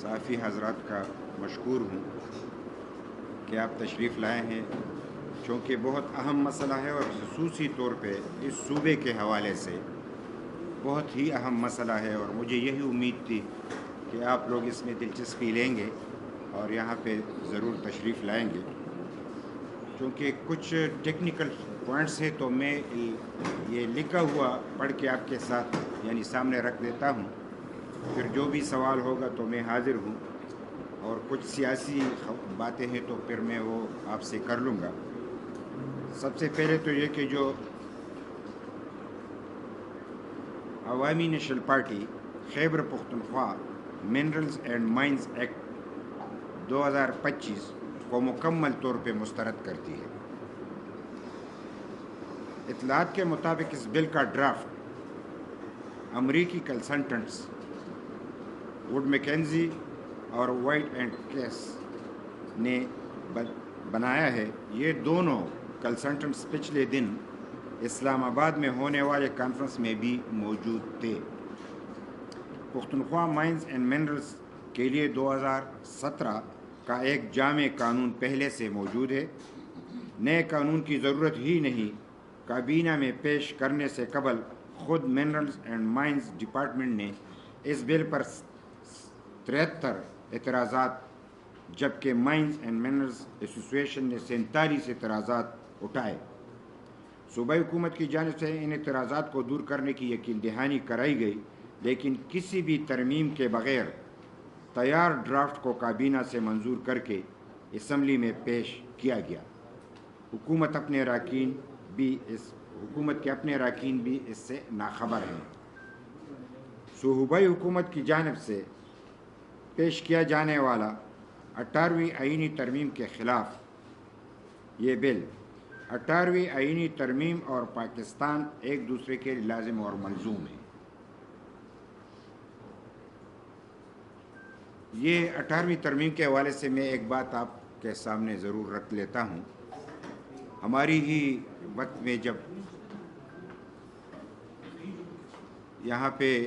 صحافی حضرات کا مشکور ہوں کہ آپ تشریف لائے ہیں، چونکہ بہت اہم مسئلہ ہے اور خصوصی طور پہ اس صوبے کے حوالے سے بہت ہی اہم مسئلہ ہے، اور مجھے یہی امید تھی کہ آپ لوگ اس میں دلچسپی لیں گے اور یہاں پہ ضرور تشریف لائیں گے، کیونکہ کچھ ٹیکنیکل پوائنٹس ہیں تو میں یہ لکھا ہوا پڑھ کے آپ کے ساتھ سامنے رکھ دیتا ہوں، پھر جو بھی سوال ہوگا تو میں حاضر ہوں، اور کچھ سیاسی باتیں ہیں تو پھر میں وہ آپ سے کر لوں گا۔ سب سے پہلے تو یہ کہ جو عوامی national party Khyber Pakhtunkhwa minerals and mines act 2025 کو مکمل طور پہ مسترد کرتی ہے۔ اطلاعات کے مطابق اس بل کا ڈرافٹ امریکی کنسلٹنٹس ووڈ میکنزی اور وائٹ اینڈ کیس نے بنایا ہے۔ یہ دونوں کنسلٹنٹس پچھلے دن اسلام آباد میں ہونے والے کانفرنس میں بھی موجود تھے۔ پختونخوا مائنز اینڈ منرلز کے لیے 2017 کا ایک جامع قانون پہلے سے موجود ہے۔ نئے قانون کی ضرورت ہی نہیں۔ کابینہ میں پیش کرنے سے قبل خود منرلز اینڈ مائنز ڈپارٹمنٹ نے اس بل پر 73 اعتراضات، جبکہ مائنز اینڈ منرلز ایسوسی ایشن نے 47 اعتراضات اٹھائے۔ صوبائی حکومت کی جانب سے ان اعتراضات کو دور کرنے کی یقین دہانی کرائی گئی، لیکن کسی بھی ترمیم کے بغیر تیار ڈرافٹ کو کابینہ سے منظور کر کے اسمبلی میں پیش کیا گیا۔ حکومت کے اپنے اراکین بھی اس سے ناخبر ہیں۔ صوبائی حکومت کی جانب سے پیش کیا جانے والا 18ویں آئینی ترمیم کے خلاف یہ بل 18ویں آئینی ترمیم اور پاکستان ایک دوسرے کے لازم اور ملزوم ہیں۔ یہ 18ویں ترمیم کے حوالے سے میں ایک بات آپ کے سامنے ضرور رکھ لیتا ہوں۔ ہماری ہی وقت میں جب یہاں پہ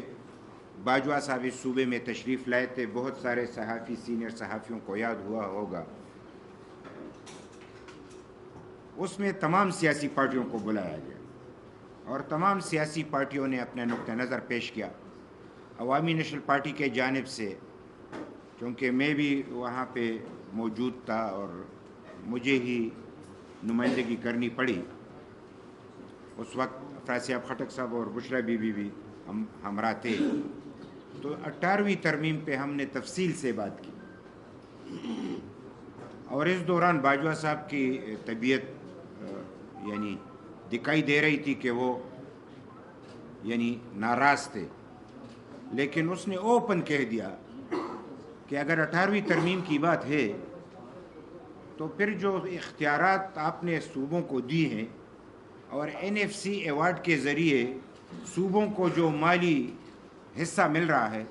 باجوہ صاحب اس صوبے میں تشریف لائے تھے، بہت سارے صحافی سینئر صحافیوں کو یاد ہوا ہوگا، اس میں تمام سیاسی پارٹیوں کو بلایا گیا اور تمام سیاسی پارٹیوں نے اپنا نقطہ نظر پیش کیا۔ عوامی نیشنل پارٹی کے جانب سے، کیونکہ میں بھی وہاں پہ موجود تھا اور مجھے ہی نمائندگی کرنی پڑی، اس وقت افراز صاحب خٹک صاحب اور بشرا بی بی بھی ہمراہ تھے، تو 18ویں ترمیم پہ ہم نے تفصیل سے بات کی، اور اس دوران باجوہ صاحب کی طبیعت دکھائی دے رہی تھی کہ وہ ناراض تھے، لیکن اس نے اوپن کہہ دیا کہ اگر 18ویں ترمیم کی بات ہے تو پھر جو اختیارات آپ نے صوبوں کو دی ہیں اور NFC ایوارڈ کے ذریعے صوبوں کو جو مالی حصہ مل رہا ہے،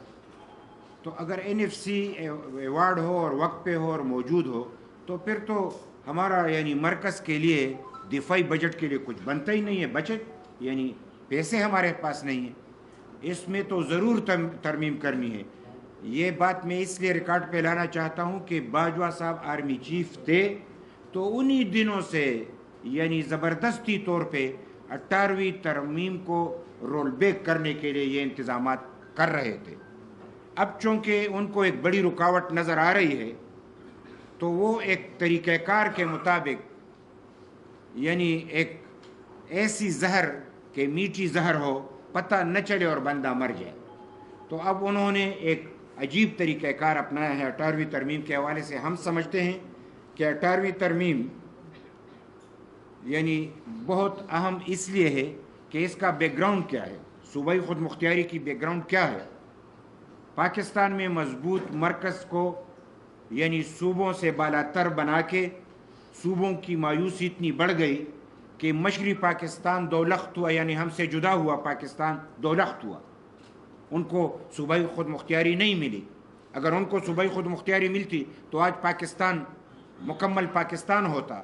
تو اگر NFC ایوارڈ ہو اور وقت پہ ہو اور موجود ہو تو پھر تو ہمارا مرکز کے لیے دفاعی بجٹ کے لیے کچھ بنتا ہی نہیں ہے، بجٹ پیسے ہمارے پاس نہیں ہیں، اس میں تو ضرور ترمیم کرنی ہے۔ یہ بات میں اس لیے ریکارڈ پہ لانا چاہتا ہوں کہ باجوہ صاحب آرمی چیف تھے، تو انہی دنوں سے زبردستی طور پہ 18ویں ترمیم کو رول بیک کرنے کے لیے یہ انتظامات کر رہے تھے۔ اب چونکہ ان کو ایک بڑی رکاوٹ نظر آ رہی ہے، تو وہ ایک طریقہ کار کے مطابق ایک ایسی زہر کہ میٹھی زہر ہو، پتہ نہ چلے اور بندہ مر جائے، تو اب انہوں نے ایک عجیب طریقہ کار اپنایا ہے 18ویں ترمیم کے حوالے سے۔ ہم سمجھتے ہیں کہ 18ویں ترمیم بہت اہم اس لیے ہے کہ اس کا بیک گراؤنڈ کیا ہے، صوبائی خود مختاری کی بیک گراؤنڈ کیا ہے۔ پاکستان میں مضبوط مرکز کو صوبوں سے بالاتر بنا کے صوبوں کی مایوسی اتنی بڑھ گئی کہ مشرقی پاکستان دو لخت ہوا، ہم سے جدا ہوا پاکستان دو لخت ہوا، ان کو صوبائی خود مختاری نہیں ملی۔ اگر ان کو صوبائی خود مختاری ملتی تو آج پاکستان مکمل پاکستان ہوتا۔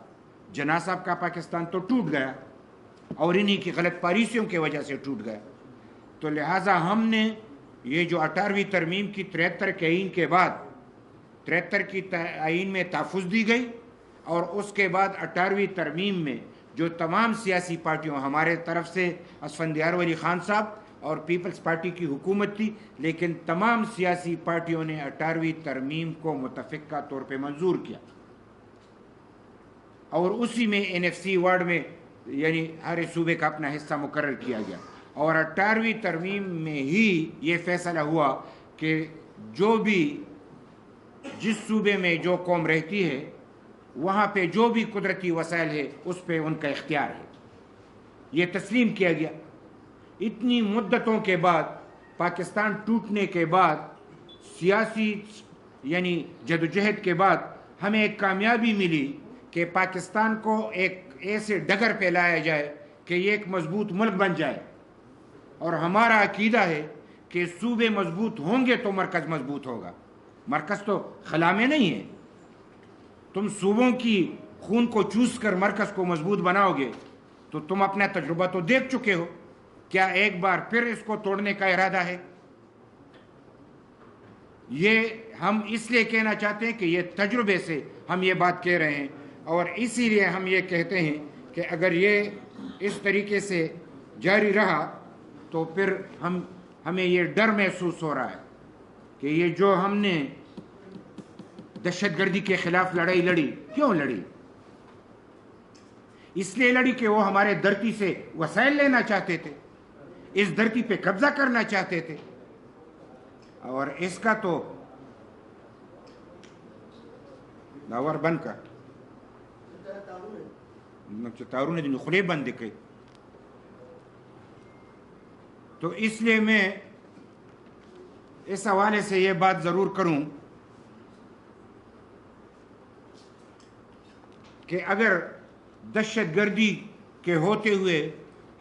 جناح صاحب کا پاکستان تو ٹوٹ گیا اور انہی کی غلط پالیسیوں کی وجہ سے ٹوٹ گیا۔ تو لہٰذا ہم نے یہ جو 18ویں ترمیم کی 73 کے آئین کے بعد 73 کی آئین میں تحفظ دی گئی، اور اس کے بعد 18ویں ترمیم میں جو تمام سیاسی پارٹیوں، ہمارے طرف سے اسفندیار ولی خان صاحب اور پیپلز پارٹی کی حکومت تھی، لیکن تمام سیاسی پارٹیوں نے 18ویں ترمیم کو متفقہ طور پہ منظور کیا، اور اسی میں NFC وارڈ میں یعنی ہر صوبے کا اپنا حصہ مقرر کیا گیا، اور 18ویں ترمیم میں ہی یہ فیصلہ ہوا کہ جو بھی جس صوبے میں جو قوم رہتی ہے وہاں پہ جو بھی قدرتی وسائل ہے اس پہ ان کا اختیار ہے، یہ تسلیم کیا گیا۔ اتنی مدتوں کے بعد، پاکستان ٹوٹنے کے بعد، سیاسی یعنی جدوجہد کے بعد ہمیں ایک کامیابی ملی کہ پاکستان کو ایک ایسے ڈگر پہ لایا جائے کہ یہ ایک مضبوط ملک بن جائے، اور ہمارا عقیدہ ہے کہ صوبے مضبوط ہوں گے تو مرکز مضبوط ہوگا۔ مرکز تو خلا میں نہیں ہے، تم صوبوں کی خون کو چوس کر مرکز کو مضبوط بناؤ گے تو تم اپنا تجربہ تو دیکھ چکے ہو، کیا ایک بار پھر اس کو توڑنے کا ارادہ ہے؟ یہ ہم اس لیے کہنا چاہتے ہیں کہ یہ تجربے سے ہم یہ بات کہہ رہے ہیں، اور اسی لیے ہم یہ کہتے ہیں کہ اگر یہ اس طریقے سے جاری رہا تو پھر ہمیں یہ ڈر محسوس ہو رہا ہے کہ یہ جو ہم نے دہشت گردی کے خلاف لڑائی لڑی، کیوں لڑی؟ اس لیے لڑی کہ وہ ہمارے دھرتی سے وسائل لینا چاہتے تھے، اس دھرتی پہ قبضہ کرنا چاہتے تھے، اور اس کا تو داور بن کا تارون دن خلے بند کے۔ تو اس لیے میں اس حوالے سے یہ بات ضرور کروں کہ اگر دہشت گردی کے ہوتے ہوئے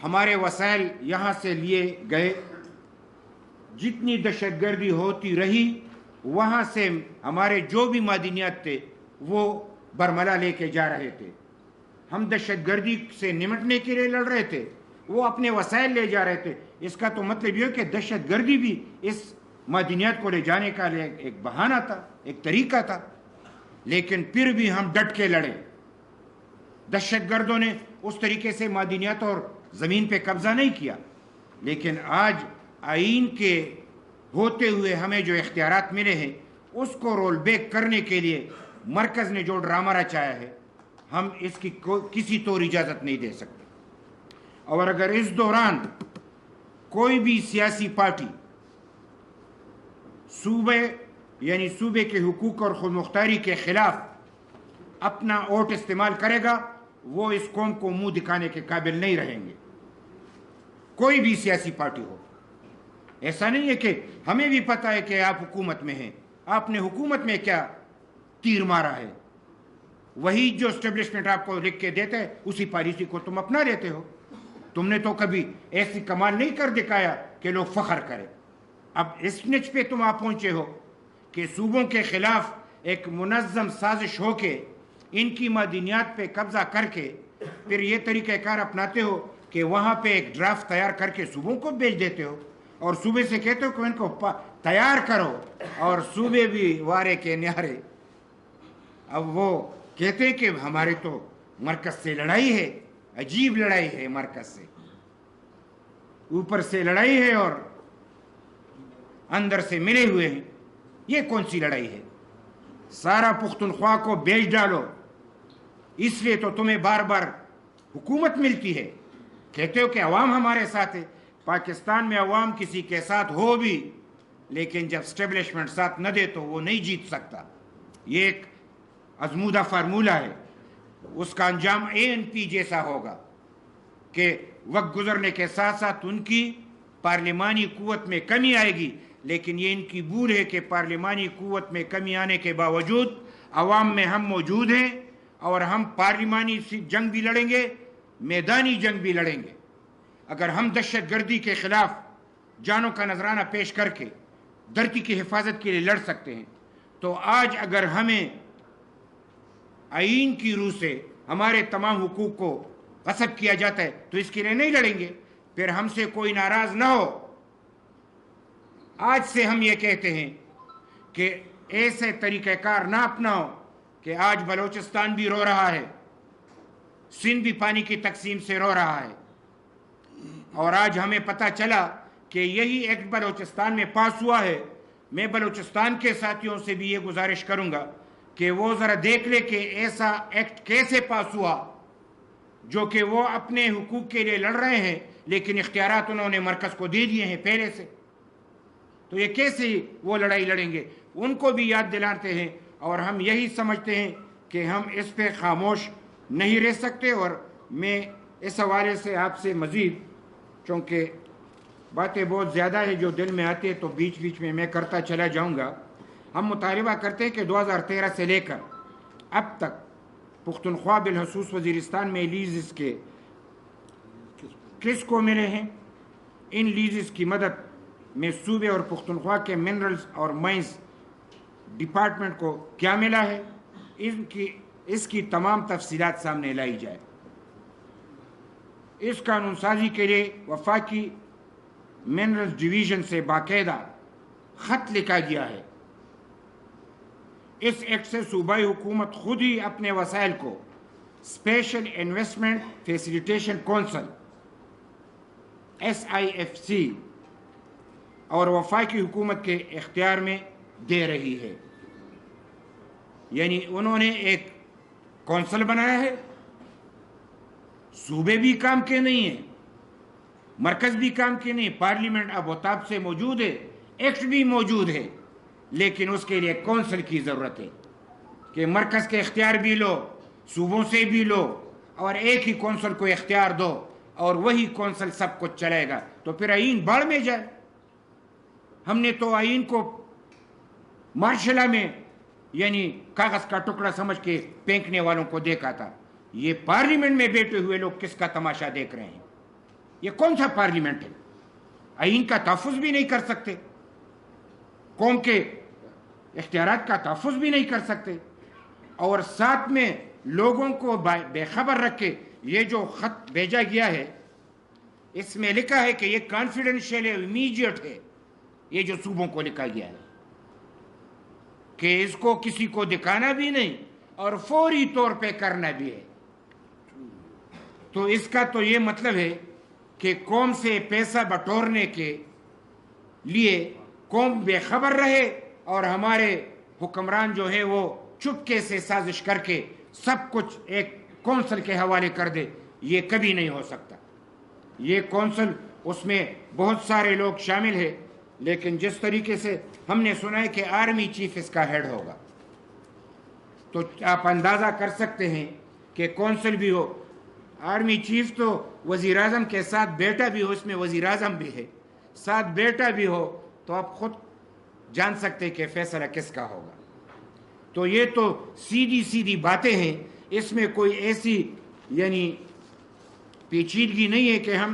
ہمارے وسائل یہاں سے لیے گئے، جتنی دہشت گردی ہوتی رہی وہاں سے ہمارے جو بھی معدنیات تھے وہ برملا لے کے جا رہے تھے، ہم دہشت گردی سے نمٹنے کے لیے لڑ رہے تھے، وہ اپنے وسائل لے جا رہے تھے۔ اس کا تو مطلب یہ کہ دہشت گردی بھی اس معدنیات کو لے جانے کا ایک بہانہ تھا، ایک طریقہ تھا، لیکن پھر بھی ہم ڈٹ کے لڑے۔ دہشت گردوں نے اس طریقے سے معدنیات اور زمین پہ قبضہ نہیں کیا، لیکن آج آئین کے ہوتے ہوئے ہمیں جو اختیارات ملے ہیں اس کو رول بیک کرنے کے لیے مرکز نے جو ڈرامہ رچایا ہے، ہم اس کی کسی طور اجازت نہیں دے سکتے۔ اور اگر اس دوران کوئی بھی سیاسی پارٹی صوبے کے حقوق اور خود مختاری کے خلاف اپنا ووٹ استعمال کرے گا، وہ اس قوم کو منہ دکھانے کے قابل نہیں رہیں گے، کوئی بھی سیاسی پارٹی ہو۔ ایسا نہیں ہے کہ ہمیں بھی پتہ ہے کہ آپ حکومت میں ہیں، آپ نے حکومت میں کیا تیر مارا ہے، وہی جو اسٹیبلشمنٹ آپ کو لکھ کے دیتے ہے اسی پالیسی کو تم اپنا لیتے ہو۔ تم نے تو کبھی ایسی کمال نہیں کر دکھایا کہ لوگ فخر کریں۔ اب اس نچ پہ تم آپ پہنچے ہو کہ صوبوں کے خلاف ایک منظم سازش ہو کے ان کی معدنیات پہ قبضہ کر کے پھر یہ طریقہ کار اپناتے ہو کہ وہاں پہ ایک ڈرافٹ تیار کر کے صوبوں کو بھیج دیتے ہو، اور صوبے سے کہتے ہو کہ ان کو تیار کرو، اور صوبے بھی وارے کے نیارے۔ اب وہ کہتے ہیں کہ ہمارے تو مرکز سے لڑائی ہے، عجیب لڑائی ہے، مرکز سے اوپر سے لڑائی ہے اور اندر سے ملے ہوئے ہیں، یہ کون سی لڑائی ہے؟ سارا پختونخوا کو بیچ ڈالو، اس لیے تو تمہیں بار بار حکومت ملتی ہے، کہتے ہو کہ عوام ہمارے ساتھ ہے۔ پاکستان میں عوام کسی کے ساتھ ہو بھی، لیکن جب اسٹیبلشمنٹ ساتھ نہ دے تو وہ نہیں جیت سکتا۔ یہ ایک ازمودہ فارمولہ ہے، اس کا انجام ANP جیسا ہوگا کہ وقت گزرنے کے ساتھ ساتھ ان کی پارلیمانی قوت میں کمی آئے گی، لیکن یہ ان کی بھول ہے کہ پارلیمانی قوت میں کمی آنے کے باوجود عوام میں ہم موجود ہیں، اور ہم پارلیمانی جنگ بھی لڑیں گے، میدانی جنگ بھی لڑیں گے۔ اگر ہم دہشت گردی کے خلاف جانوں کا نذرانہ پیش کر کے دھرتی کی حفاظت کے لیے لڑ سکتے ہیں، تو آج اگر ہمیں آئین کی روح سے ہمارے تمام حقوق کو غصب کیا جاتا ہے تو اس کے لیے نہیں لڑیں گے۔ پھر ہم سے کوئی ناراض نہ ہو، آج سے ہم یہ کہتے ہیں کہ ایسے طریقہ کار نہ اپناؤ کہ آج بلوچستان بھی رو رہا ہے، سندھ بھی پانی کی تقسیم سے رو رہا ہے، اور آج ہمیں پتہ چلا کہ یہی ایکٹ بلوچستان میں پاس ہوا ہے۔ میں بلوچستان کے ساتھیوں سے بھی یہ گزارش کروں گا کہ وہ ذرا دیکھ لے کہ ایسا ایکٹ کیسے پاس ہوا، جو کہ وہ اپنے حقوق کے لیے لڑ رہے ہیں لیکن اختیارات انہوں نے مرکز کو دے دیے ہیں پہلے سے، تو یہ کیسے وہ لڑائی لڑیں گے؟ ان کو بھی یاد دلاتے ہیں، اور ہم یہی سمجھتے ہیں کہ ہم اس پہ خاموش نہیں رہ سکتے۔ اور میں اس حوالے سے آپ سے مزید، چونکہ باتیں بہت زیادہ ہیں جو دل میں آتی ہے تو بیچ بیچ میں کرتا چلا جاؤں گا، ہم مطالبہ کرتے ہیں کہ 2013 سے لے کر اب تک پختونخوا بالخصوص وزیرستان میں لیزز کے کس کو ملے ہیں، ان لیزز کی مدد میں صوبے اور پختونخوا کے منرلز اور مائنز ڈپارٹمنٹ کو کیا ملا ہے، اس کی تمام تفصیلات سامنے لائی جائے۔ اس قانون سازی کے لیے وفاقی منرلز ڈویژن سے باقاعدہ خط لکھا گیا ہے۔ اس ایکٹ سے صوبائی حکومت خود ہی اپنے وسائل کو special investment facilitation council SIFC اور وفاقی حکومت کے اختیار میں دے رہی ہے۔ یعنی انہوں نے ایک کونسل بنایا ہے، صوبے بھی کام کے نہیں ہیں، مرکز بھی کام کے نہیں، پارلیمنٹ اب وطاب سے موجود ہے، ایکٹ بھی موجود ہے، لیکن اس کے لیے کونسل کی ضرورت ہے کہ مرکز کے اختیار بھی لو، صوبوں سے بھی لو، اور ایک ہی کونسل کو اختیار دو اور وہی کونسل سب کچھ چلائے گا، تو پھر آئین باڑ میں جائے۔ ہم نے تو آئین کو مارشلہ میں یعنی کاغذ کا ٹکڑا سمجھ کے پھینکنے والوں کو دیکھا تھا، یہ پارلیمنٹ میں بیٹھے ہوئے لوگ کس کا تماشا دیکھ رہے ہیں؟ یہ کون سا پارلیمنٹ ہے؟ آئین کا تحفظ بھی نہیں کر سکتے، قوم کے اختیارات کا تحفظ بھی نہیں کر سکتے، اور ساتھ میں لوگوں کو بے خبر رکھ کے یہ جو خط بھیجا گیا ہے اس میں لکھا ہے کہ یہ کانفیڈنشیل ہے، امیجیٹ ہے، یہ جو صوبوں کو لکھا گیا ہے کہ اس کو کسی کو دکھانا بھی نہیں اور فوری طور پہ کرنا بھی ہے۔ تو اس کا تو یہ مطلب ہے کہ قوم سے پیسہ بٹورنے کے لیے قوم بے خبر رہے اور ہمارے حکمران جو ہے وہ چپکے سے سازش کر کے سب کچھ ایک کونسل کے حوالے کر دے، یہ کبھی نہیں ہو سکتا۔ یہ کونسل اس میں بہت سارے لوگ شامل ہیں، لیکن جس طریقے سے ہم نے سنا ہے کہ آرمی چیف اس کا ہیڈ ہوگا، تو آپ اندازہ کر سکتے ہیں کہ کونسل بھی ہو، آرمی چیف تو وزیر اعظم کے ساتھ بیٹا بھی ہو، اس میں وزیر اعظم بھی ہے، ساتھ بیٹا بھی ہو، تو آپ خود جان سکتے کہ فیصلہ کس کا ہوگا۔ تو یہ تو سیدھی باتیں ہیں، اس میں کوئی ایسی یعنی پیچیدگی نہیں ہے کہ ہم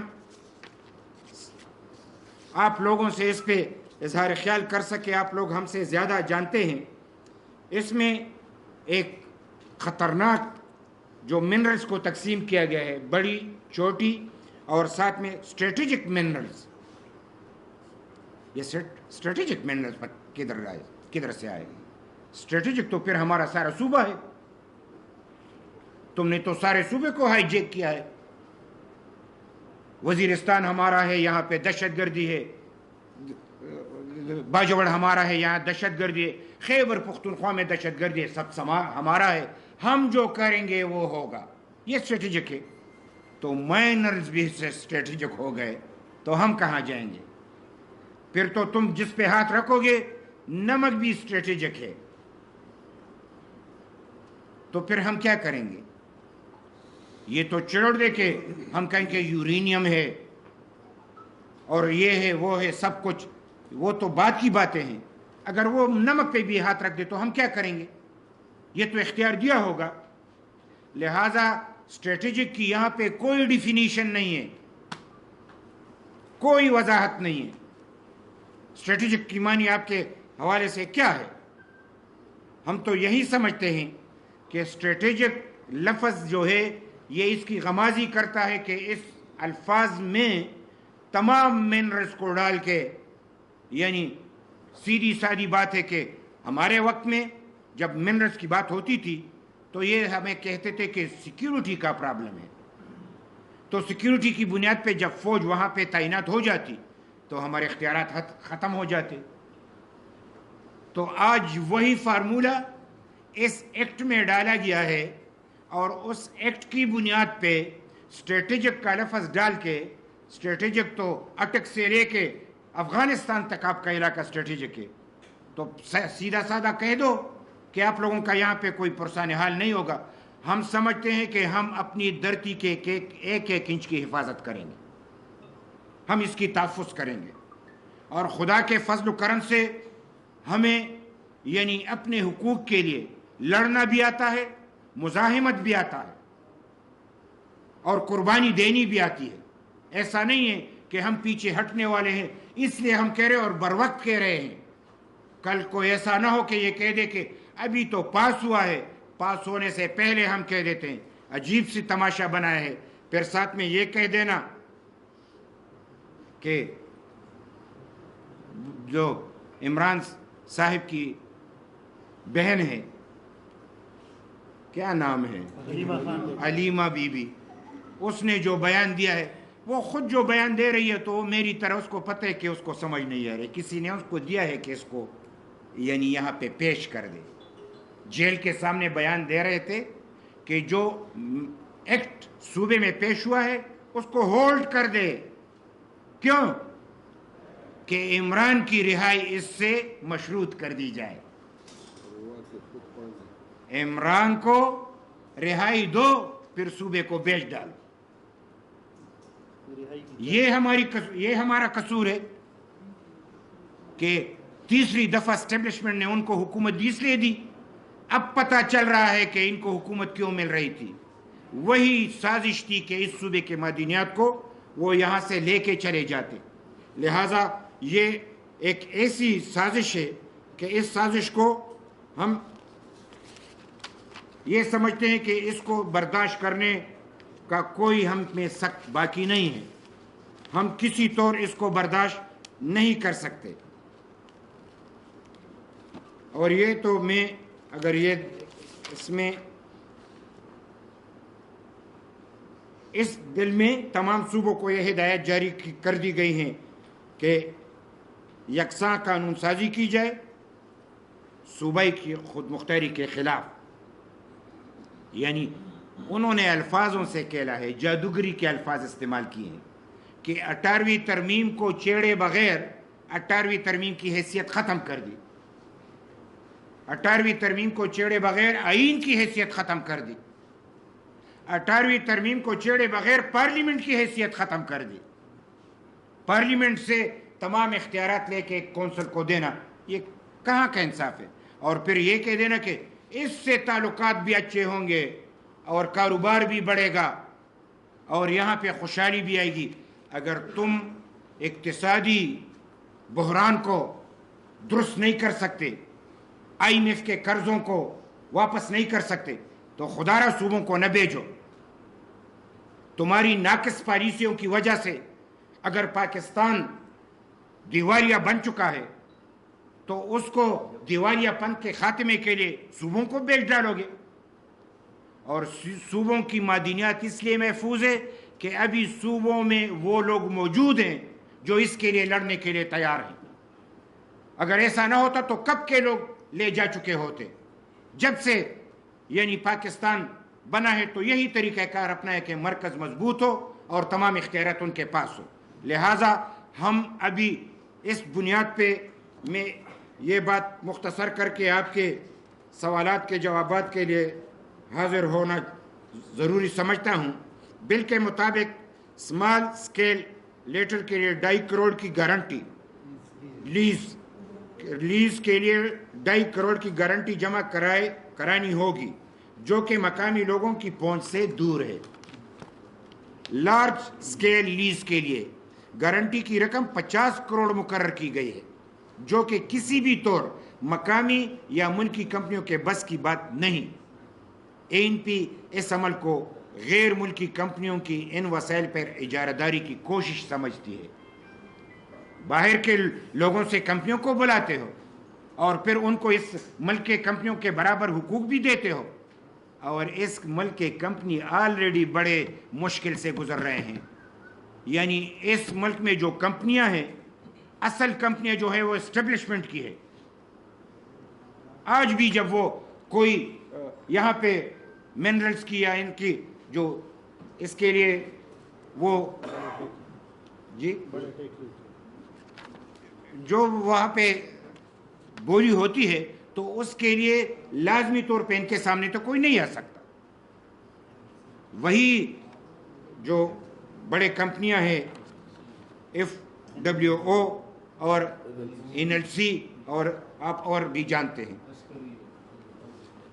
آپ لوگوں سے اس پہ اظہار خیال کر سکے، آپ لوگ ہم سے زیادہ جانتے ہیں۔ اس میں ایک خطرناک جو منرلز کو تقسیم کیا گیا ہے، بڑی چھوٹی اور ساتھ میں اسٹریٹجک منرلز، یہ اسٹریٹجک منرلز کدھر سے آئے؟ اسٹریٹجک تو پھر ہمارا سارا صوبہ ہے، تم نے تو سارے صوبے کو ہائی جیک کیا ہے۔ وزیرستان ہمارا ہے، یہاں پہ دہشت گردی ہے، باجوڑ ہمارا ہے، یہاں دہشت گردی ہے، خیبر پختونخوا میں دہشت گردی ہے، سب ہمارا ہے، ہم جو کریں گے وہ ہوگا، یہ اسٹریٹجک ہے۔ تو مائنرز بھی سے اسٹریٹجک ہو گئے تو ہم کہاں جائیں گے؟ پھر تو تم جس پہ ہاتھ رکھو گے نمک بھی اسٹریٹجک ہے، تو پھر ہم کیا کریں گے؟ یہ تو چڑوڑ دے کے ہم کہیں کہ یورینیم ہے اور یہ ہے وہ ہے سب کچھ، وہ تو بعد کی باتیں ہیں۔ اگر وہ نمک پہ بھی ہاتھ رکھ دے تو ہم کیا کریں گے؟ یہ تو اختیار دیا ہوگا۔ لہذا اسٹریٹجک کی یہاں پہ کوئی ڈیفینیشن نہیں ہے، کوئی وضاحت نہیں ہے۔ اسٹریٹجک کی معنی آپ کے حوالے سے کیا ہے؟ ہم تو یہی سمجھتے ہیں کہ اسٹریٹجک لفظ جو ہے یہ اس کی غمازی کرتا ہے کہ اس الفاظ میں تمام منرلز کو ڈال کے یعنی سیدھی سادی بات ہے کہ ہمارے وقت میں جب منرلس کی بات ہوتی تھی تو یہ ہمیں کہتے تھے کہ سیکیورٹی کا پرابلم ہے، تو سیکیورٹی کی بنیاد پہ جب فوج وہاں پہ تعینات ہو جاتی تو ہمارے اختیارات ختم ہو جاتے. تو آج وہی فارمولہ اس ایکٹ میں ڈالا گیا ہے، اور اس ایکٹ کی بنیاد پہ اسٹریٹجک کا لفظ ڈال کے، اسٹریٹجک تو اٹک سے لے کے افغانستان تک آپ کا علاقہ اسٹریٹجک ہے، تو سیدھا سادہ کہہ دو کہ آپ لوگوں کا یہاں پہ کوئی پرسان حال نہیں ہوگا. ہم سمجھتے ہیں کہ ہم اپنی دھرتی کے ایک ایک انچ کی حفاظت کریں گے، ہم اس کی تحفظ کریں گے، اور خدا کے فضل و کرم سے ہمیں یعنی اپنے حقوق کے لیے لڑنا بھی آتا ہے، مزاحمت بھی آتا ہے، اور قربانی دینی بھی آتی ہے. ایسا نہیں ہے کہ ہم پیچھے ہٹنے والے ہیں، اس لیے ہم کہہ رہے اور بر وقت کہہ رہے ہیں. کل کو ایسا نہ ہو کہ یہ کہہ دے کہ ابھی تو پاس ہوا ہے، پاس ہونے سے پہلے ہم کہہ دیتے ہیں. عجیب سی تماشا بنایا ہے. پھر ساتھ میں یہ کہہ دینا کہ جو عمران صاحب کی بہن ہے، کیا نام ہے، علیمہ بی بی، اس نے جو بیان دیا ہے، وہ خود جو بیان دے رہی ہے تو میری طرح اس کو پتہ ہے کہ اس کو سمجھ نہیں آ رہی، کسی نے اس کو دیا ہے کہ اس کو یعنی یہاں پہ پیش کر دے. جیل کے سامنے بیان دے رہے تھے کہ جو ایکٹ صوبے میں پیش ہوا ہے اس کو ہولڈ کر دے. کیوں؟ کہ عمران کی رہائی اس سے مشروط کر دی جائے. عمران کو رہائی دو، پھر صوبے کو بیچ ڈالو. یہ ہمارا قصور ہے کہ تیسری دفعہ اسٹیبلشمنٹ نے ان کو حکومت اس لیے دی. اب پتہ چل رہا ہے کہ ان کو حکومت کیوں مل رہی تھی. وہی سازش تھی کہ اس صوبے کے معدنیات کو وہ یہاں سے لے کے چلے جاتے. لہٰذا یہ ایک ایسی سازش ہے کہ اس سازش کو ہم یہ سمجھتے ہیں کہ اس کو برداشت کرنے کا کوئی ہم میں سخت باقی نہیں ہے. ہم کسی طور اس کو برداشت نہیں کر سکتے. اور یہ تو میں اگر یہ اس بل میں تمام صوبوں کو یہ ہدایت جاری کر دی گئی ہیں کہ یکساں قانون سازی کی جائے صوبائی کی خود مختاری کے خلاف. یعنی انہوں نے الفاظوں سے کہلا ہے، جادوگری کے الفاظ استعمال کیے ہیں کہ 18ویں ترمیم کو چھیڑے بغیر 18ویں ترمیم کی حیثیت ختم کر دی. 18ویں ترمیم کو چھیڑے بغیر آئین کی حیثیت ختم کر دی. 18ویں ترمیم کو چھیڑے بغیر پارلیمنٹ کی حیثیت ختم کر دی. پارلیمنٹ سے تمام اختیارات لے کے کونسل کو دینا، یہ کہاں کا انصاف ہے؟ اور پھر یہ کہہ دینا کہ اس سے تعلقات بھی اچھے ہوں گے اور کاروبار بھی بڑھے گا اور یہاں پہ خوشحالی بھی آئے گی. اگر تم اقتصادی بحران کو درست نہیں کر سکتے، IMF کے قرضوں کو واپس نہیں کر سکتے، تو خدا را صوبوں کو نہ بھیجو. تمہاری ناقص پالیسیوں کی وجہ سے اگر پاکستان دیوالیہ بن چکا ہے تو اس کو دیوالیہ پن کے خاتمے کے لیے صوبوں کو بیچ ڈالو گے. اور صوبوں کی معدنیات اس لیے محفوظ ہے کہ ابھی صوبوں میں وہ لوگ موجود ہیں جو اس کے لیے لڑنے کے لیے تیار ہیں. اگر ایسا نہ ہوتا تو کب کے لوگ لے جا چکے ہوتے. جب سے یعنی پاکستان بنا ہے تو یہی طریقہ کار اپنا ہے کہ مرکز مضبوط ہو اور تمام اختیارات ان کے پاس ہو. لہٰذا ہم ابھی اس بنیاد پہ میں یہ بات مختصر کر کے آپ کے سوالات کے جوابات کے لیے حاضر ہونا ضروری سمجھتا ہوں. بل کے مطابق اسمال اسکیل لیٹر کے لیے 2.5 کروڑ کی گارنٹی، لیز کے لیے 2.5 کروڑ کی گارنٹی جمع کرانی ہوگی جو کہ مقامی لوگوں کی پہنچ سے دور ہے. لارج اسکیل لیز کے لیے گارنٹی کی رقم 50 کروڑ مقرر کی گئی ہے جو کہ کسی بھی طور مقامی یا ملکی کمپنیوں کے بس کی بات نہیں. ANP اس عمل کو غیر ملکی کمپنیوں کی ان وسائل پر اجارہ داری کی کوشش سمجھتی ہے. باہر کے لوگوں سے کمپنیوں کو بلاتے ہو اور پھر ان کو اس ملک کے کمپنیوں کے برابر حقوق بھی دیتے ہو، اور اس ملک کے کمپنی آلریڈی بڑے مشکل سے گزر رہے ہیں. یعنی اس ملک میں جو کمپنیاں ہیں، اصل کمپنیاں جو ہے وہ اسٹیبلشمنٹ کی ہے. آج بھی جب وہ کوئی یہاں پہ منرلز کی یا ان کی جو اس کے لیے وہ جی جو وہاں پہ بولی ہوتی ہے تو اس کے لیے لازمی طور پہ ان کے سامنے تو کوئی نہیں آ سکتا. وہی جو بڑے کمپنیاں ہیں FWO اور NLC اور آپ اور بھی جانتے ہیں.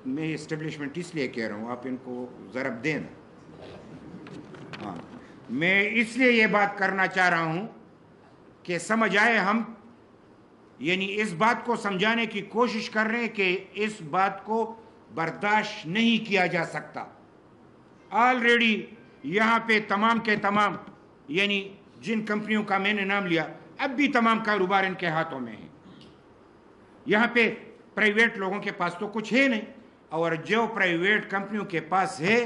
میں اسٹیبلشمنٹ اس لیے کہہ رہا ہوں، آپ ان کو ضرب دیں. ہاں، میں اس لیے یہ بات کرنا چاہ رہا ہوں کہ سمجھ آئے. ہم یعنی اس بات کو سمجھانے کی کوشش کر رہے ہیں کہ اس بات کو برداشت نہیں کیا جا سکتا. آلریڈی یہاں پہ تمام کے تمام یعنی جن کمپنیوں کا میں نے نام لیا، اب بھی تمام کاروبار ان کے ہاتھوں میں ہے. یہاں پہ پرائیویٹ لوگوں کے پاس تو کچھ ہے نہیں، اور جو پرائیویٹ کمپنیوں کے پاس ہے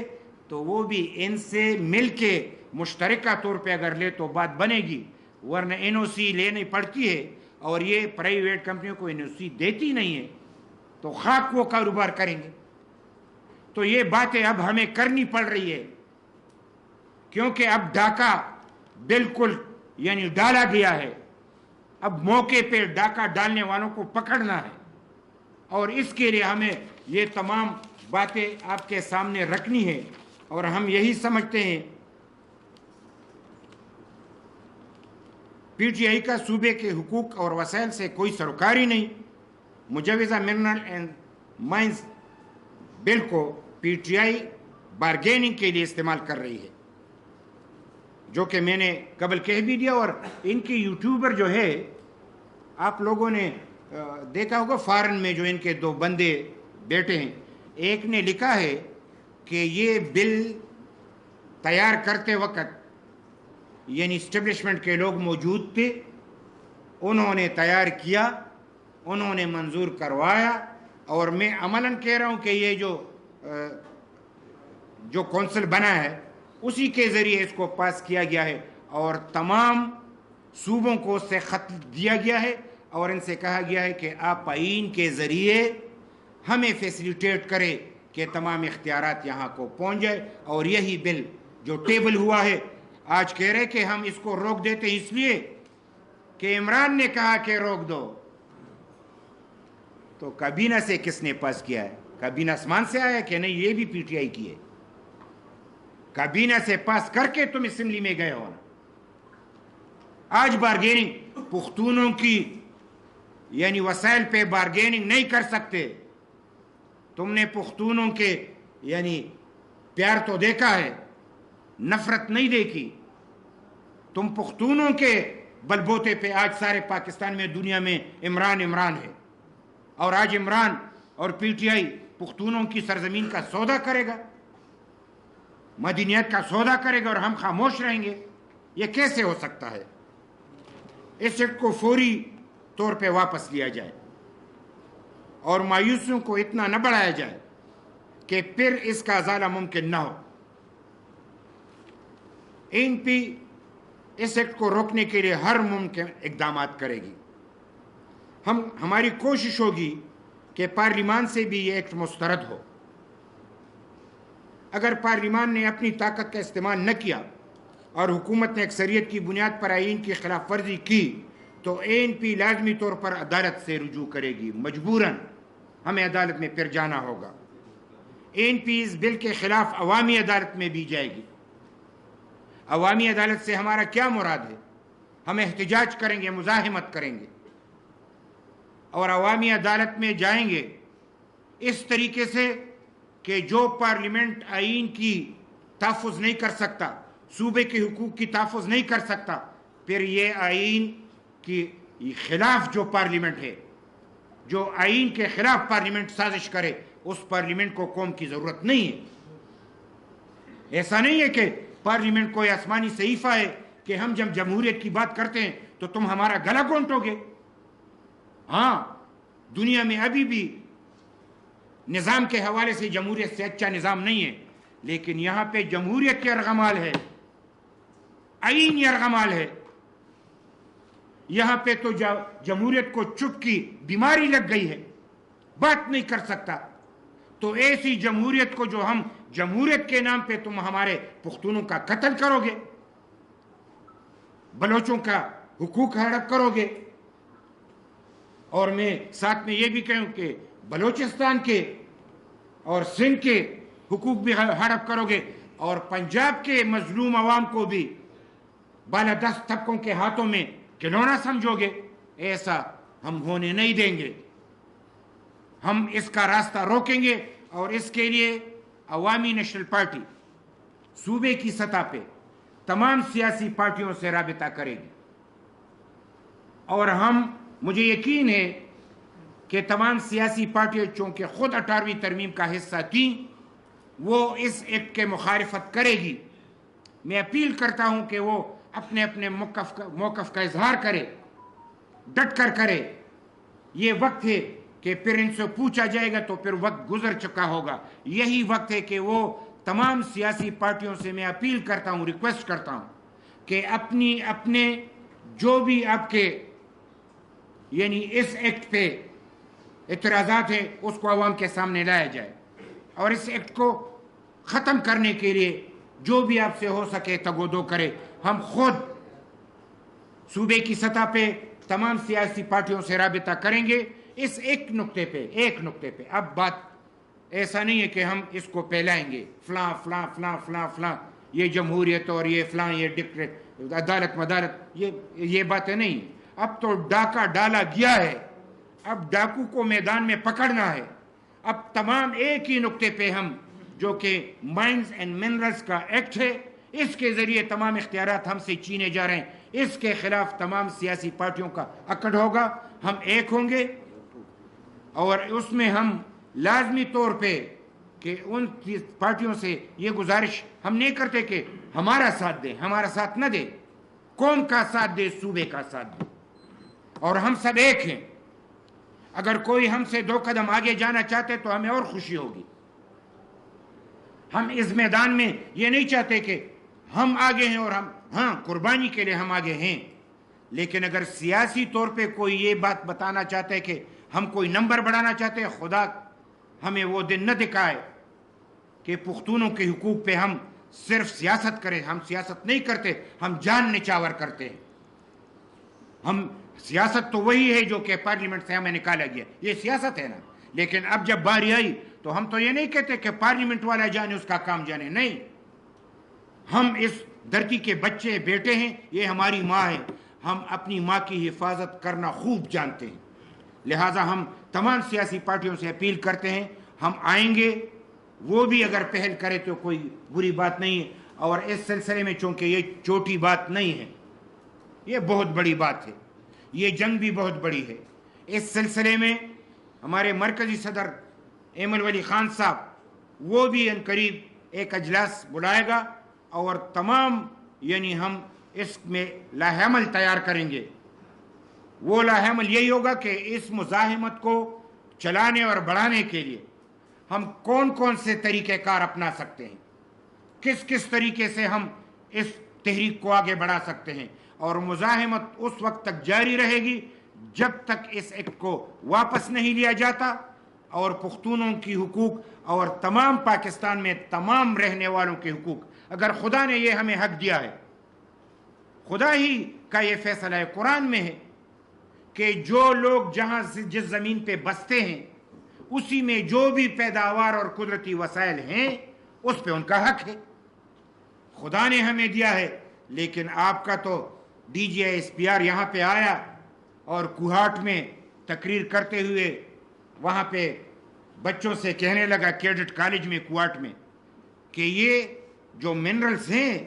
تو وہ بھی ان سے مل کے مشترکہ طور پہ اگر لے تو بات بنے گی، ورنہ NOC لینی پڑتی ہے اور یہ پرائیویٹ کمپنیوں کو NOC دیتی نہیں ہے تو خاک وہ کاروبار کریں گے. تو یہ باتیں اب ہمیں کرنی پڑ رہی ہے کیونکہ اب ڈاکہ بالکل یعنی ڈالا گیا ہے. اب موقع پہ ڈاکہ ڈالنے والوں کو پکڑنا ہے، اور اس کے لیے ہمیں یہ تمام باتیں آپ کے سامنے رکھنی ہے. اور ہم یہی سمجھتے ہیں PTI کا صوبے کے حقوق اور وسائل سے کوئی سروکاری نہیں. مجوزہ منرل اینڈ مائنز بل کو PTI بارگیننگ کے لیے استعمال کر رہی ہے، جو کہ میں نے قبل کہہ بھی دیا. اور ان کی یوٹیوبر جو ہے، آپ لوگوں نے دیکھا ہوگا فارن میں جو ان کے 2 بندے بیٹے ہیں، ایک نے لکھا ہے کہ یہ بل تیار کرتے وقت یعنی اسٹیبلشمنٹ کے لوگ موجود تھے، انہوں نے تیار کیا، انہوں نے منظور کروایا. اور میں عملاً کہہ رہا ہوں کہ یہ جو کونسل بنا ہے اسی کے ذریعے اس کو پاس کیا گیا ہے، اور تمام صوبوں کو اس سے خط دیا گیا ہے اور ان سے کہا گیا ہے کہ آپ آئین کے ذریعے ہمیں فیسیلیٹیٹ کرے کہ تمام اختیارات یہاں کو پہنچ جائے. اور یہی بل جو ٹیبل ہوا ہے، آج کہہ رہے کہ ہم اس کو روک دیتے اس لیے کہ عمران نے کہا کہ روک دو. تو کابینہ سے کس نے پاس کیا ہے؟ کابینہ آسمان سے آیا کہ نہیں؟ یہ بھی PTI کی ہے. کابینہ سے پاس کر کے تم اسمبلی میں گئے ہو نا. آج بارگیننگ پختونوں کی یعنی وسائل پہ بارگیننگ نہیں کر سکتے. تم نے پختونوں کے یعنی پیار تو دیکھا ہے، نفرت نہیں دیکھی. تم پختونوں کے بلبوتے پہ آج سارے پاکستان میں دنیا میں عمران ہے، اور آج عمران اور PTI پختونوں کی سرزمین کا سودا کرے گا، مدنیت کا سودا کرے گا، اور ہم خاموش رہیں گے؟ یہ کیسے ہو سکتا ہے؟ اس ایکٹ کو فوری طور پہ واپس لیا جائے اور مایوسیوں کو اتنا نہ بڑھایا جائے کہ پھر اس کا ازالہ ممکن نہ ہو. ANP اس ایکٹ کو روکنے کے لیے ہر ممکن اقدامات کرے گی. ہماری کوشش ہوگی کہ پارلیمان سے بھی یہ ایکٹ مسترد ہو. اگر پارلیمان نے اپنی طاقت کا استعمال نہ کیا اور حکومت نے اکثریت کی بنیاد پر آئین کی خلاف ورزی کی تو ANP لازمی طور پر عدالت سے رجوع کرے گی. مجبوراً ہمیں عدالت میں پھر جانا ہوگا. ANP اس بل کے خلاف عوامی عدالت میں بھی جائے گی. عوامی عدالت سے ہمارا کیا مراد ہے؟ ہم احتجاج کریں گے، مزاحمت کریں گے، اور عوامی عدالت میں جائیں گے اس طریقے سے کہ جو پارلیمنٹ آئین کی تحفظ نہیں کر سکتا، صوبے کے حقوق کی تحفظ نہیں کر سکتا، پھر یہ آئین کی خلاف جو پارلیمنٹ ہے، جو آئین کے خلاف پارلیمنٹ سازش کرے، اس پارلیمنٹ کو قوم کی ضرورت نہیں ہے. ایسا نہیں ہے کہ پارلیمنٹ کوئی آسمانی صحیفہ ہے کہ ہم جب جمہوریت کی بات کرتے ہیں تو تم ہمارا گلا گھونٹو گے؟ ہاں، دنیا میں ابھی بھی نظام کے حوالے سے جمہوریت سے اچھا نظام نہیں ہے، لیکن یہاں پہ جمہوریت کی یرغمال ہے، آئین یرغمال ہے۔ یہاں پہ تو جمہوریت کو چپ کی بیماری لگ گئی ہے، بات نہیں کر سکتا۔ تو ایسی جمہوریت کو جو ہم جمہوریت کے نام پہ تم ہمارے پختونوں کا قتل کرو گے، بلوچوں کا حقوق ہڑپ کرو گے، اور میں ساتھ میں یہ بھی کہوں کہ بلوچستان کے اور سندھ کے حقوق بھی ہڑپ کرو گے، اور پنجاب کے مظلوم عوام کو بھی بالادست طبقوں کے ہاتھوں میں کھلونا سمجھو گے، ایسا ہم ہونے نہیں دیں گے۔ ہم اس کا راستہ روکیں گے، اور اس کے لیے عوامی نیشنل پارٹی صوبے کی سطح پہ تمام سیاسی پارٹیوں سے رابطہ کرے گی، اور مجھے یقین ہے کہ تمام سیاسی پارٹیاں چونکہ خود 18ویں ترمیم کا حصہ تھیں، وہ اس ایکٹ کے مخالفت کرے گی۔ میں اپیل کرتا ہوں کہ وہ اپنے اپنے موقف کا اظہار کرے، ڈٹ کر کرے۔ یہ وقت ہے کہ پھر ان سے پوچھا جائے گا تو پھر وقت گزر چکا ہوگا۔ یہی وقت ہے کہ وہ تمام سیاسی پارٹیوں سے میں اپیل کرتا ہوں، ریکویسٹ کرتا ہوں کہ اپنے جو بھی آپ کے یعنی اس ایکٹ پہ اعتراضات ہیں اس کو عوام کے سامنے لایا جائے، اور اس ایکٹ کو ختم کرنے کے لیے جو بھی آپ سے ہو سکے تگودو کرے۔ ہم خود صوبے کی سطح پہ تمام سیاسی پارٹیوں سے رابطہ کریں گے اس ایک نقطے پہ۔ اب بات ایسا نہیں ہے کہ ہم اس کو پھیلائیں گے فلاں فلاں فلاں فلاں فلاں، یہ جمہوریت اور یہ فلاں، یہ عدالت مدالت، یہ باتیں نہیں۔ اب تو ڈاکہ ڈالا گیا ہے، اب ڈاکو کو میدان میں پکڑنا ہے۔ اب تمام ایک ہی نقطے پہ ہم، جو کہ مائنز اینڈ منرلز کا ایکٹ ہے، اس کے ذریعے تمام اختیارات ہم سے چھینے جا رہے ہیں۔ اس کے خلاف تمام سیاسی پارٹیوں کا اکڑ ہوگا، ہم ایک ہوں گے، اور اس میں ہم لازمی طور پہ کہ ان پارٹیوں سے یہ گزارش ہم نہیں کرتے کہ ہمارا ساتھ دیں، ہمارا ساتھ نہ دے، قوم کا ساتھ دے، صوبے کا ساتھ دے، اور ہم سب ایک ہیں۔ اگر کوئی ہم سے 2 قدم آگے جانا چاہتے تو ہمیں اور خوشی ہوگی۔ ہم اس میدان میں یہ نہیں چاہتے کہ ہم آگے ہیں اور ہاں قربانی کے لیے ہم آگے ہیں، لیکن اگر سیاسی طور پہ کوئی یہ بات بتانا چاہتا ہے کہ ہم کوئی نمبر بڑھانا چاہتے ہیں، خدا ہمیں وہ دن نہ دکھائے کہ پختونوں کے حقوق پہ ہم صرف سیاست کریں۔ ہم سیاست نہیں کرتے، ہم جان نچاور کرتے ہیں۔ ہم سیاست تو وہی ہے جو کہ پارلیمنٹ سے ہمیں نکالا گیا، یہ سیاست ہے نا۔ لیکن اب جب باری آئی تو ہم تو یہ نہیں کہتے کہ پارلیمنٹ والا جانے اس کا کام جانے، نہیں۔ ہم اس دھرتی کے بچے بیٹے ہیں، یہ ہماری ماں ہے، ہم اپنی ماں کی حفاظت کرنا خوب جانتے ہیں۔ لہٰذا ہم تمام سیاسی پارٹیوں سے اپیل کرتے ہیں، ہم آئیں گے، وہ بھی اگر پہل کرے تو کوئی بری بات نہیں ہے۔ اور اس سلسلے میں چونکہ یہ چھوٹی بات نہیں ہے، یہ بہت بڑی بات ہے، یہ جنگ بھی بہت بڑی ہے۔ اس سلسلے میں ہمارے مرکزی صدر ایمل ولی خان صاحب وہ بھی عنقریب ایک اجلاس بلائے گا، اور تمام یعنی ہم اس میں لاہ عمل تیار کریں گے۔ وہ لاہ عمل یہی ہوگا کہ اس مزاحمت کو چلانے اور بڑھانے کے لیے ہم کون کون سے طریقہ کار اپنا سکتے ہیں، کس کس طریقے سے ہم اس تحریک کو آگے بڑھا سکتے ہیں، اور مزاحمت اس وقت تک جاری رہے گی جب تک اس ایکٹ کو واپس نہیں لیا جاتا، اور پختونوں کی حقوق اور تمام پاکستان میں تمام رہنے والوں کے حقوق، اگر خدا نے یہ ہمیں حق دیا ہے، خدا ہی کا یہ فیصلہ ہے، قرآن میں ہے کہ جو لوگ جہاں جس زمین پہ بستے ہیں اسی میں جو بھی پیداوار اور قدرتی وسائل ہیں اس پہ ان کا حق ہے، خدا نے ہمیں دیا ہے۔ لیکن آپ کا تو D G I S P R یہاں پہ آیا اور کوہاٹ میں تقریر کرتے ہوئے وہاں پہ بچوں سے کہنے لگا، کیڈٹ کالج میں کوہاٹ میں، کہ یہ جو منرلز ہیں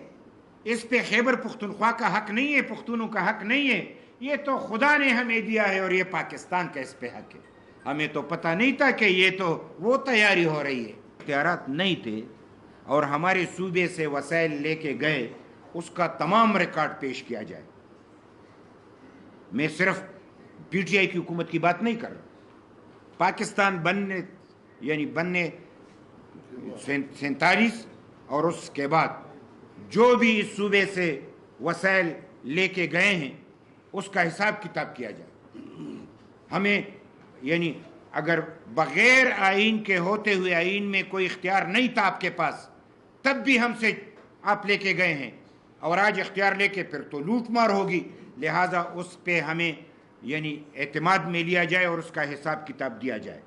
اس پہ خیبر پختونخوا کا حق نہیں ہے، پختونوں کا حق نہیں ہے، یہ تو خدا نے ہمیں دیا ہے اور یہ پاکستان کا اس پہ حق ہے۔ ہمیں تو پتہ نہیں تھا کہ یہ تو وہ تیاری ہو رہی ہے، اختیارات نہیں تھے، اور ہمارے صوبے سے وسائل لے کے گئے، اس کا تمام ریکارڈ پیش کیا جائے۔ میں صرف پی ٹی آئی کی حکومت کی بات نہیں کر رہا. پاکستان بننے 47 اور اس کے بعد جو بھی اس صوبے سے وسائل لے کے گئے ہیں اس کا حساب کتاب کیا جائے. ہمیں اگر بغیر آئین کے ہوتے ہوئے آئین میں کوئی اختیار نہیں تھا آپ کے پاس تب بھی ہم سے آپ لے کے گئے ہیں, اور آج اختیار لے کے پھر تو لوٹ مار ہوگی. لہٰذا اس پہ ہمیں اعتماد میں لیا جائے اور اس کا حساب کتاب دیا جائے.